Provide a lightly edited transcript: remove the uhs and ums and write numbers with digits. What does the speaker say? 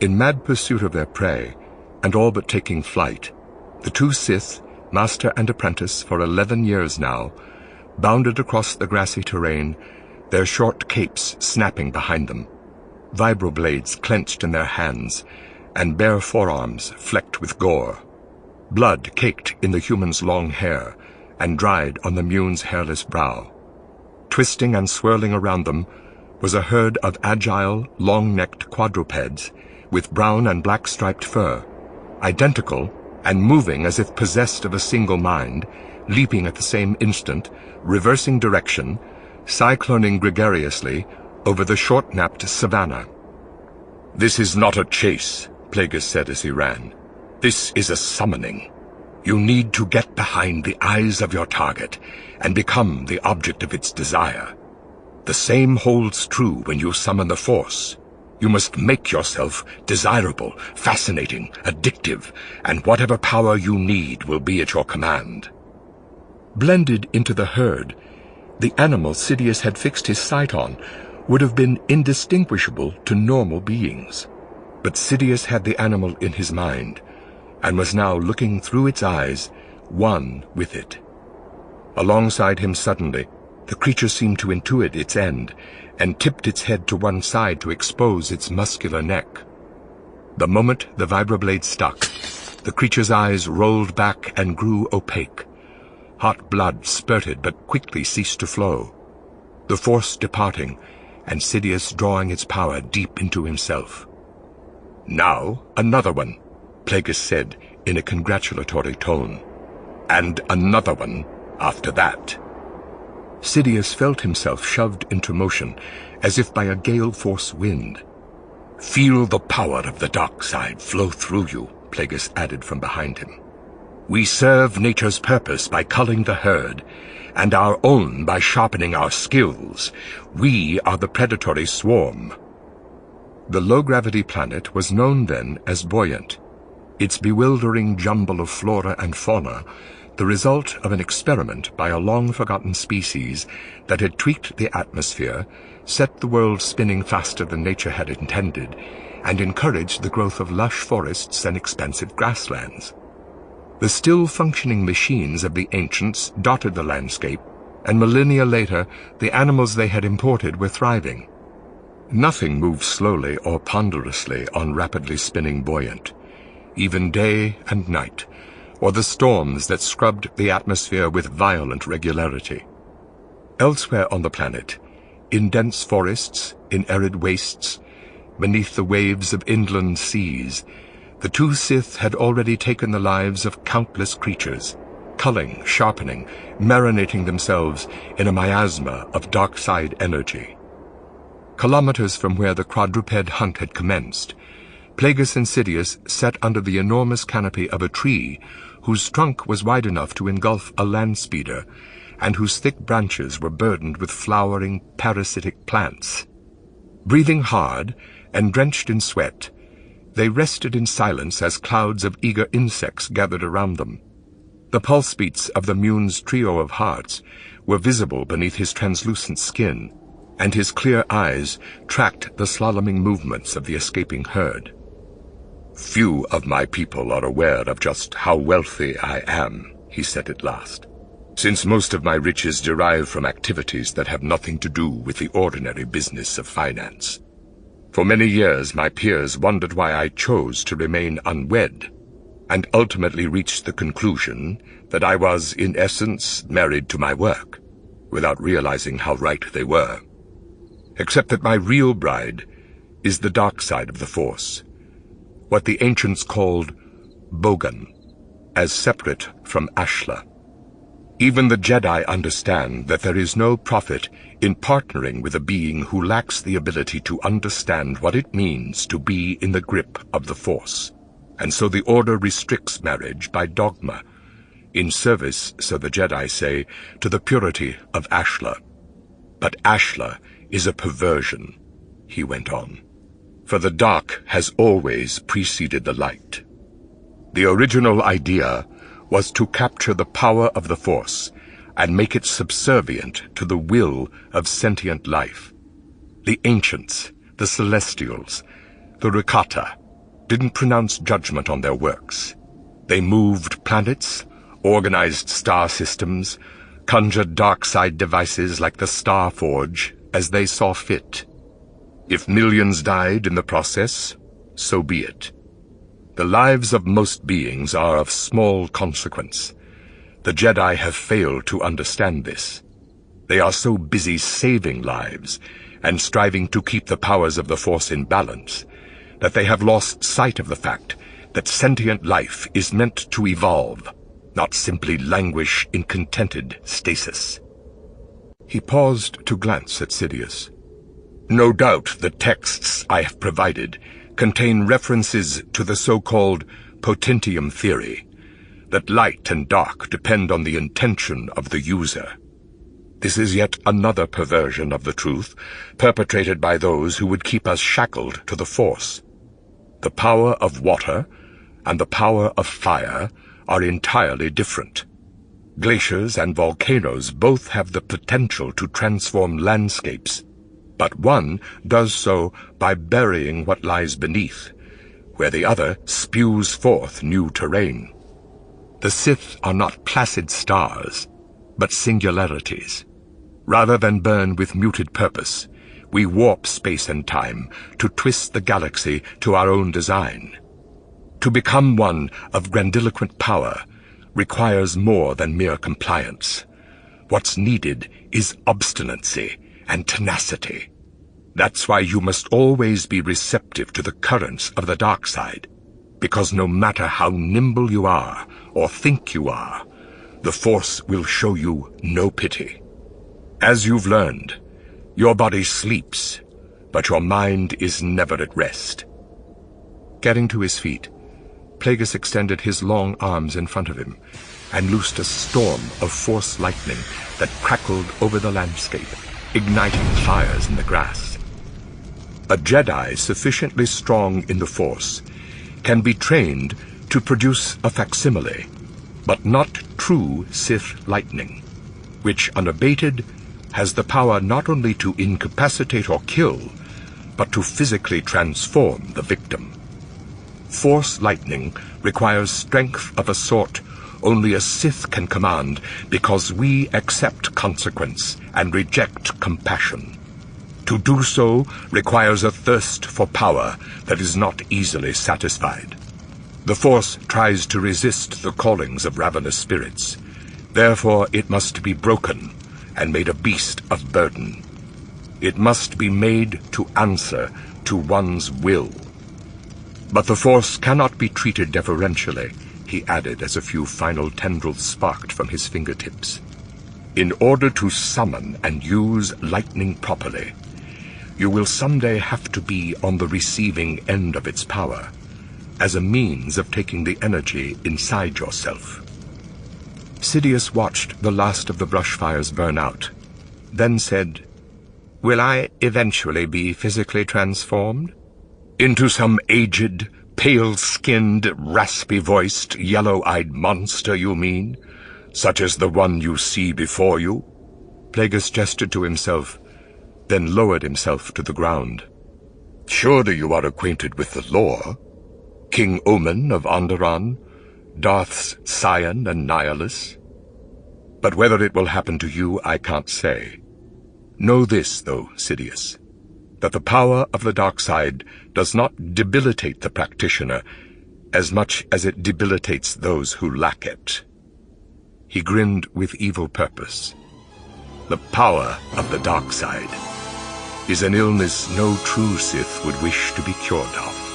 In mad pursuit of their prey, and all but taking flight, the two Sith, master and apprentice for 11 years now, bounded across the grassy terrain, their short capes snapping behind them, vibroblades clenched in their hands, and bare forearms flecked with gore. Blood caked in the human's long hair and dried on the Mune's hairless brow. Twisting and swirling around them was a herd of agile, long-necked quadrupeds with brown and black-striped fur, identical and moving as if possessed of a single mind, leaping at the same instant, reversing direction, cycloning gregariously over the short-napped savannah. "This is not a chase," Plagueis said as he ran. "This is a summoning. You need to get behind the eyes of your target and become the object of its desire. The same holds true when you summon the Force. You must make yourself desirable, fascinating, addictive, and whatever power you need will be at your command." Blended into the herd, the animal Sidious had fixed his sight on would have been indistinguishable to normal beings. But Sidious had the animal in his mind, and was now looking through its eyes, one with it. Alongside him suddenly, the creature seemed to intuit its end, and tipped its head to one side to expose its muscular neck. The moment the vibroblade stuck, the creature's eyes rolled back and grew opaque. Hot blood spurted but quickly ceased to flow. The Force departing, and Sidious drawing its power deep into himself. "Now another one," Plagueis said in a congratulatory tone. "And another one after that." Sidious felt himself shoved into motion, as if by a gale-force wind. "Feel the power of the dark side flow through you," Plagueis added from behind him. "We serve nature's purpose by culling the herd, and our own by sharpening our skills. We are the predatory swarm." The low-gravity planet was known then as Buoyant, its bewildering jumble of flora and fauna the result of an experiment by a long-forgotten species that had tweaked the atmosphere, set the world spinning faster than nature had intended, and encouraged the growth of lush forests and expansive grasslands. The still-functioning machines of the ancients dotted the landscape, and millennia later the animals they had imported were thriving. Nothing moved slowly or ponderously on rapidly spinning Buoyant, even day and night, or the storms that scrubbed the atmosphere with violent regularity. Elsewhere on the planet, in dense forests, in arid wastes, beneath the waves of inland seas, the two Sith had already taken the lives of countless creatures, culling, sharpening, marinating themselves in a miasma of dark side energy. Kilometers from where the quadruped hunt had commenced, Plagueis and Sidious sat under the enormous canopy of a tree whose trunk was wide enough to engulf a land speeder, and whose thick branches were burdened with flowering, parasitic plants. Breathing hard and drenched in sweat, they rested in silence as clouds of eager insects gathered around them. The pulse beats of the Mune's trio of hearts were visible beneath his translucent skin, and his clear eyes tracked the slaloming movements of the escaping herd. "Few of my people are aware of just how wealthy I am," he said at last, "since most of my riches derive from activities that have nothing to do with the ordinary business of finance. For many years my peers wondered why I chose to remain unwed, and ultimately reached the conclusion that I was, in essence, married to my work, without realizing how right they were. Except that my real bride is the dark side of the Force, what the ancients called Bogan, as separate from Ashla. Even the Jedi understand that there is no profit in partnering with a being who lacks the ability to understand what it means to be in the grip of the Force, and so the Order restricts marriage by dogma, in service, so the Jedi say, to the purity of Ashla. But Ashla is a perversion," he went on, "for the dark has always preceded the light. The original idea was to capture the power of the Force and make it subservient to the will of sentient life. The ancients, the celestials, the Rakata, didn't pronounce judgment on their works. They moved planets, organized star systems, conjured dark side devices like the Star Forge as they saw fit. If millions died in the process, so be it. The lives of most beings are of small consequence. The Jedi have failed to understand this. They are so busy saving lives and striving to keep the powers of the Force in balance that they have lost sight of the fact that sentient life is meant to evolve, not simply languish in contented stasis. He paused to glance at Sidious. No doubt the texts I have provided contain references to the so-called potentium theory, that light and dark depend on the intention of the user. This is yet another perversion of the truth, perpetrated by those who would keep us shackled to the Force. The power of water and the power of fire are entirely different. Glaciers and volcanoes both have the potential to transform landscapes, but one does so by burying what lies beneath, where the other spews forth new terrain. The Sith are not placid stars, but singularities. Rather than burn with muted purpose, we warp space and time to twist the galaxy to our own design. To become one of grandiloquent power requires more than mere compliance. What's needed is obstinacy and tenacity. That's why you must always be receptive to the currents of the dark side, because no matter how nimble you are or think you are, the Force will show you no pity. As you've learned, your body sleeps, but your mind is never at rest. Getting to his feet, Plagueis extended his long arms in front of him and loosed a storm of Force lightning that crackled over the landscape, igniting fires in the grass. A Jedi sufficiently strong in the Force can be trained to produce a facsimile, but not true Sith lightning, which, unabated, has the power not only to incapacitate or kill, but to physically transform the victim. Force lightning requires strength of a sort only a Sith can command, because we accept consequence and reject compassion. To do so requires a thirst for power that is not easily satisfied. The Force tries to resist the callings of ravenous spirits. Therefore it must be broken and made a beast of burden. It must be made to answer to one's will. But the Force cannot be treated deferentially, he added as a few final tendrils sparked from his fingertips. In order to summon and use lightning properly, you will someday have to be on the receiving end of its power, as a means of taking the energy inside yourself. Sidious watched the last of the brush fires burn out, then said, "Will I eventually be physically transformed?" "Into some aged, pale-skinned, raspy-voiced, yellow-eyed monster, you mean? Such as the one you see before you?" Plagueis gestured to himself, then lowered himself to the ground. "Surely you are acquainted with the lore? King Omen of Onderon, Darth's scion and nihilus? But whether it will happen to you, I can't say. Know this, though, Sidious, that the power of the dark side does not debilitate the practitioner as much as it debilitates those who lack it." He grinned with evil purpose. "The power of the dark side is an illness no true Sith would wish to be cured of."